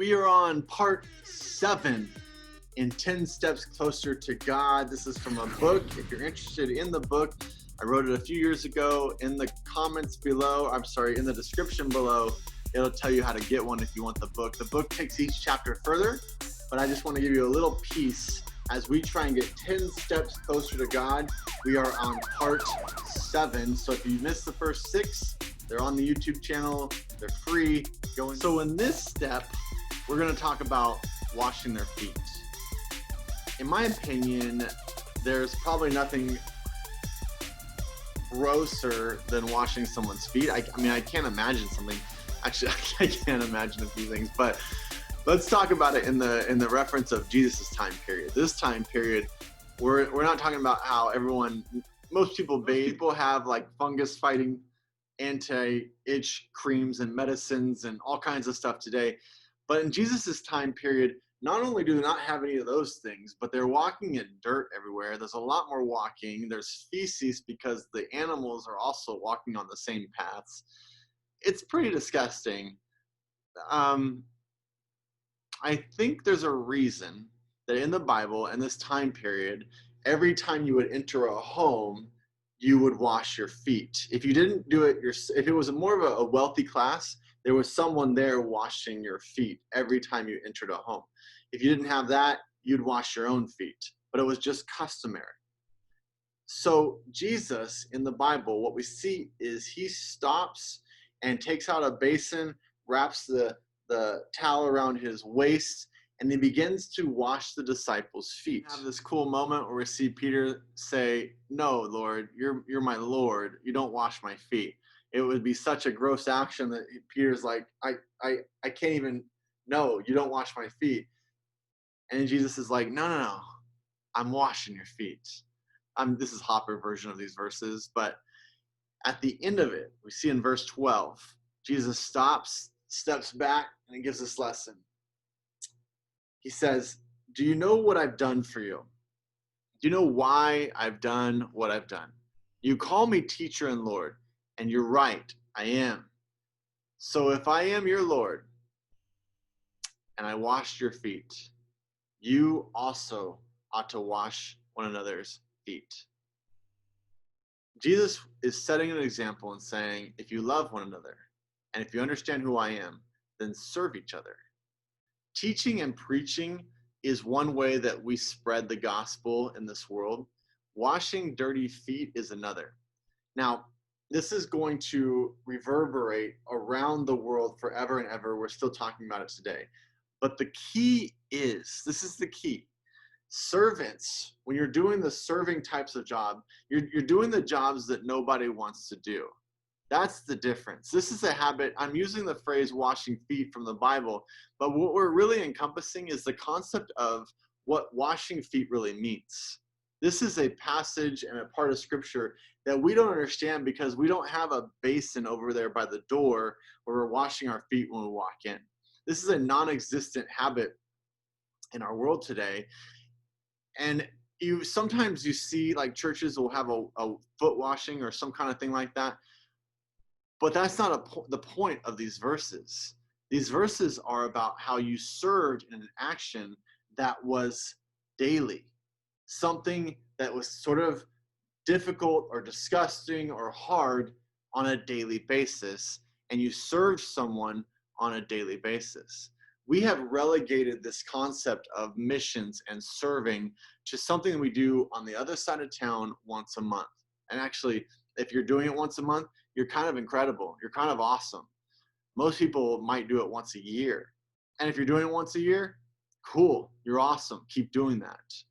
We are on part 7 in 10 Steps Closer to God. This is from a book. If you're interested in the book, I wrote it a few years ago. In the comments below, in the description below, it'll tell you how to get one if you want the book. The book takes each chapter further, but I just want to give you a little piece as we try and get 10 steps closer to God. We are on part 7. So if you missed the first 6, they're on the YouTube channel. They're free. So in this step, we're going to talk about washing their feet. In my opinion, there's probably nothing grosser than washing someone's feet. I mean, I can't imagine something. Actually, I can't imagine a few things, but let's talk about it in the reference of Jesus' time period. This time period, we're not talking about how most people bathe. People have like fungus-fighting anti-itch creams and medicines and all kinds of stuff today. But in Jesus' time period, not only do they not have any of those things, but they're walking in dirt everywhere. There's a lot more walking. There's feces because the animals are also walking on the same paths. It's pretty disgusting. I think there's a reason that in the Bible, in this time period, every time you would enter a home, you would wash your feet. If you didn't do it, if it was more of a wealthy class, there was someone there washing your feet every time you entered a home. If you didn't have that, you'd wash your own feet, but it was just customary. So Jesus in the Bible, what we see is he stops and takes out a basin, wraps the towel around his waist, and he begins to wash the disciples' feet. We have this cool moment where we see Peter say, "No, Lord, you're my Lord. You don't wash my feet." It would be such a gross action that Peter's like, I can't even, no, you don't wash my feet. And Jesus is like, no, I'm washing your feet. This is Hopper version of these verses, but at the end of it, we see in verse 12, Jesus stops, steps back, and he gives this lesson. He says, "Do you know what I've done for you? Do you know why I've done what I've done? You call me teacher and Lord, and you're right, I am. So if I am your Lord, and I washed your feet, you also ought to wash one another's feet." Jesus is setting an example and saying, if you love one another, and if you understand who I am, then serve each other. Teaching and preaching is one way that we spread the gospel in this world. Washing dirty feet is another. Now, this is going to reverberate around the world forever and ever. We're still talking about it today. But the key is, this is the key. Servants, when you're doing the serving types of job, you're doing the jobs that nobody wants to do. That's the difference. This is a habit. I'm using the phrase washing feet from the Bible, but what we're really encompassing is the concept of what washing feet really means. This is a passage and a part of scripture that we don't understand because we don't have a basin over there by the door where we're washing our feet when we walk in. This is a non-existent habit in our world today. And sometimes you see like churches will have a foot washing or some kind of thing like that. But that's not the point of these verses. These verses are about how you served in an action that was daily. Something that was sort of difficult or disgusting or hard on a daily basis. And you served someone on a daily basis. We have relegated this concept of missions and serving to something we do on the other side of town once a month. And actually, if you're doing it once a month, you're kind of incredible. You're kind of awesome. Most people might do it once a year. And if you're doing it once a year, cool, you're awesome. Keep doing that.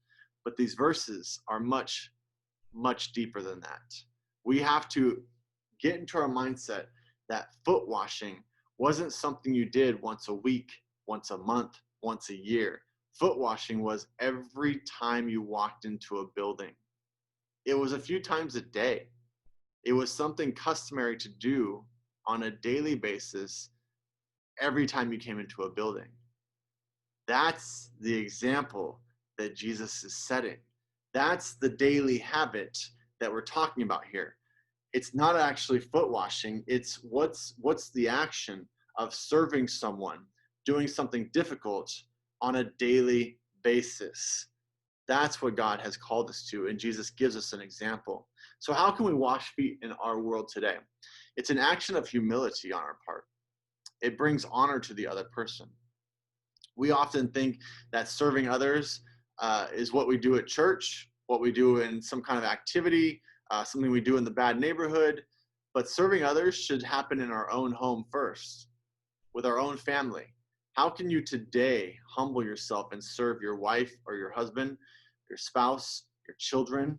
But these verses are much, much deeper than that. We have to get into our mindset that foot washing wasn't something you did once a week, once a month, once a year. Foot washing was every time you walked into a building. It was a few times a day. It was something customary to do on a daily basis every time you came into a building. That's the example that Jesus is setting. That's the daily habit that we're talking about here. It's not actually foot washing. It's what's the action of serving someone, doing something difficult on a daily basis. That's what God has called us to, and Jesus gives us an example. So how can we wash feet in our world today? It's an action of humility on our part. It brings honor to the other person. We often think that serving others is what we do at church, what we do in some kind of activity, something we do in the bad neighborhood. But serving others should happen in our own home first, with our own family. How can you today humble yourself and serve your wife or your husband, your spouse, your children,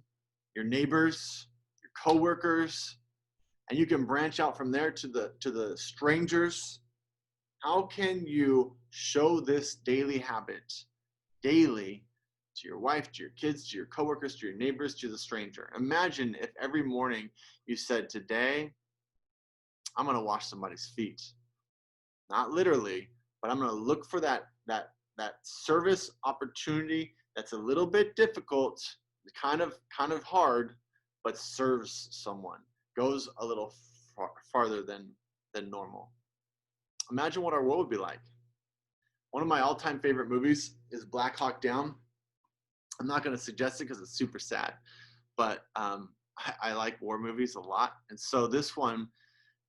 your neighbors, your coworkers, and you can branch out from there to the strangers? How can you show this daily habit daily to your wife, to your kids, to your coworkers, to your neighbors, to the stranger? Imagine if every morning you said, today, I'm going to wash somebody's feet. Not literally, but I'm going to look for that service opportunity that's a little bit difficult, kind of hard, but serves someone, goes a little farther than normal. Imagine what our world would be like. One of my all-time favorite movies is Black Hawk Down. I'm not going to suggest it because it's super sad, but I like war movies a lot. And so this one,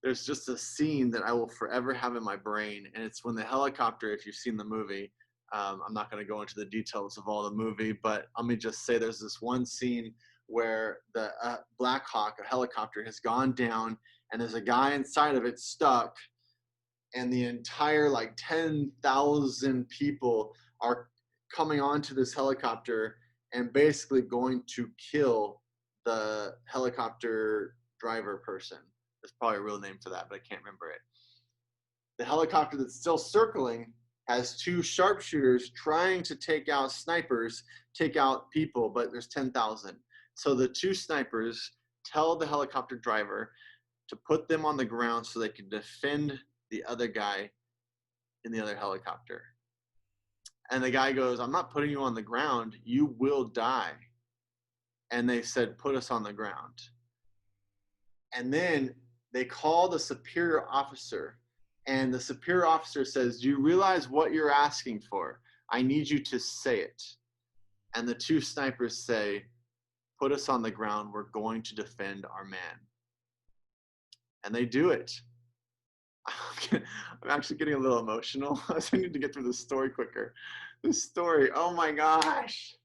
there's just a scene that I will forever have in my brain, and it's when the helicopter, if you've seen the movie, I'm not going to go into the details of all the movie, but let me just say there's this one scene where the Black Hawk, a helicopter, has gone down, and there's a guy inside of it stuck, and the entire 10,000 people are coming onto this helicopter and basically going to kill the helicopter driver person. There's probably a real name for that, but I can't remember it. The helicopter that's still circling has two sharpshooters trying to take out snipers, take out people, but there's 10,000. So the two snipers tell the helicopter driver to put them on the ground so they can defend the other guy in the other helicopter. And the guy goes, I'm not putting you on the ground, you will die. And they said, put us on the ground. And then they call the superior officer, and the superior officer says, do you realize what you're asking for? I need you to say it. And the two snipers say, put us on the ground, we're going to defend our man. And they do it. I'm actually getting a little emotional. I need to get through this story quicker. This story, oh my gosh.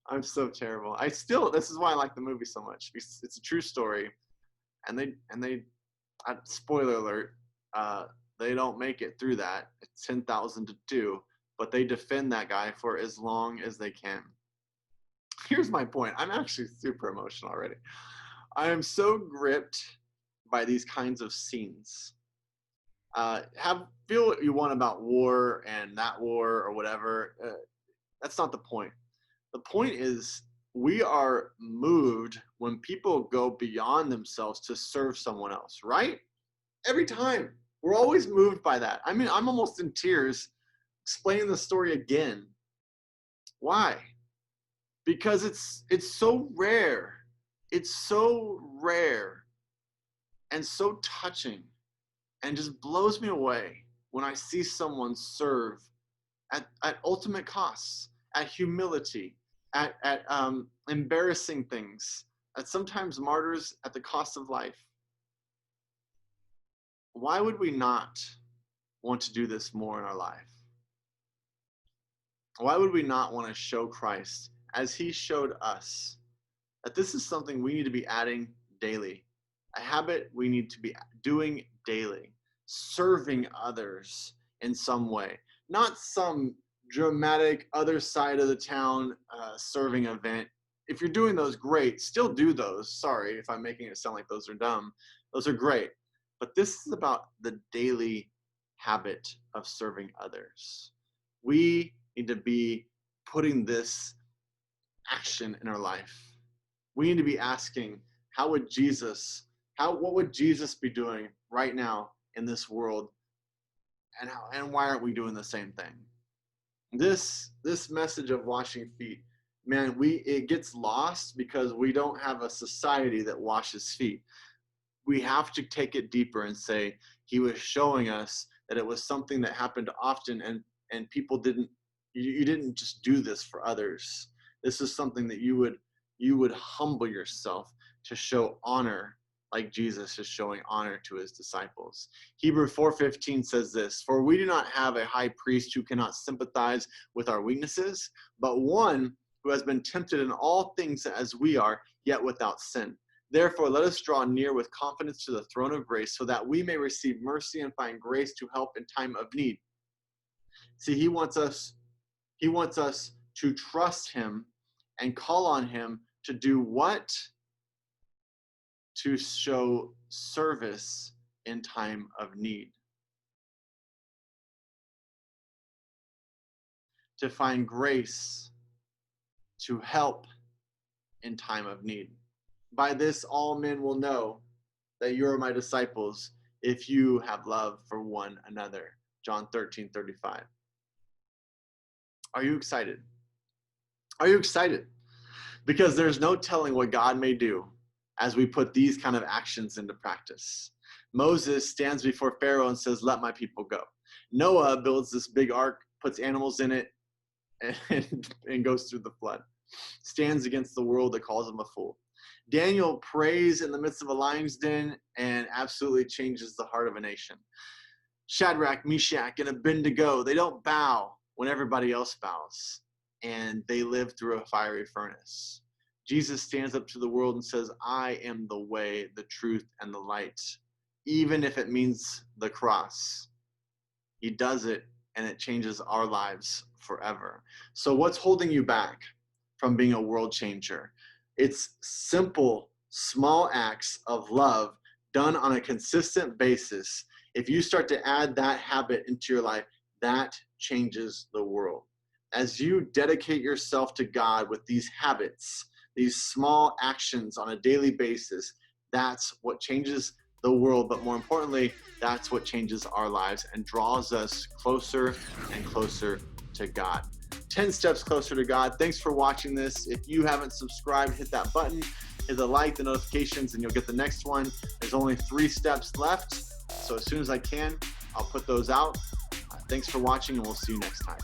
I'm so terrible. This is why I like the movie so much. It's a true story. And they spoiler alert, they don't make it through that. It's 10,000 to 2, but they defend that guy for as long as they can. Here's my point. I'm actually super emotional already. I am so gripped by these kinds of scenes. Feel what you want about war and that war or whatever. That's not the point. The point is we are moved when people go beyond themselves to serve someone else, right? Every time. We're always moved by that. I mean, I'm almost in tears explaining the story again. Why? Because it's so rare. It's so rare and so touching, and just blows me away when I see someone serve at ultimate costs, at humility, at embarrassing things, at sometimes martyrs at the cost of life. Why would we not want to do this more in our life? Why would we not want to show Christ as he showed us that this is something we need to be adding daily, a habit we need to be doing daily, serving others in some way, not some dramatic other side of the town serving event. If you're doing those, great, still do those. Sorry if I'm making it sound like those are dumb. Those are great. But this is about the daily habit of serving others. We need to be putting this action in our life. We need to be asking, what would Jesus be doing right now in this world? And why aren't we doing the same thing? This message of washing feet, man, it gets lost because we don't have a society that washes feet. We have to take it deeper and say, he was showing us that it was something that happened often, and people didn't, you didn't just do this for others. This is something that you would humble yourself to show honor, like Jesus is showing honor to his disciples. Hebrews 4:15 says this, "For we do not have a high priest who cannot sympathize with our weaknesses, but one who has been tempted in all things as we are, yet without sin. Therefore, let us draw near with confidence to the throne of grace, so that we may receive mercy and find grace to help in time of need." See, he wants us to trust him and call on him to do what? To show service in time of need. To find grace to help in time of need. By this, all men will know that you are my disciples if you have love for one another. John 13:35. Are you excited? Are you excited? Because there's no telling what God may do as we put these kind of actions into practice. Moses stands before Pharaoh and says, "Let my people go." Noah builds this big ark, puts animals in it, and goes through the flood. Stands against the world that calls him a fool. Daniel prays in the midst of a lion's den and absolutely changes the heart of a nation. Shadrach, Meshach, and Abednego, they don't bow when everybody else bows, and they live through a fiery furnace. Jesus stands up to the world and says, "I am the way, the truth, and the light," even if it means the cross. He does it, and it changes our lives forever. So what's holding you back from being a world changer? It's simple, small acts of love done on a consistent basis. If you start to add that habit into your life, that changes the world. As you dedicate yourself to God with these habits, these small actions on a daily basis, that's what changes the world. But more importantly, that's what changes our lives and draws us closer and closer to God. 10 steps closer to God. Thanks for watching this. If you haven't subscribed, hit that button, hit the like, the notifications, and you'll get the next one. There's only 3 steps left. So as soon as I can, I'll put those out. Thanks for watching, and we'll see you next time.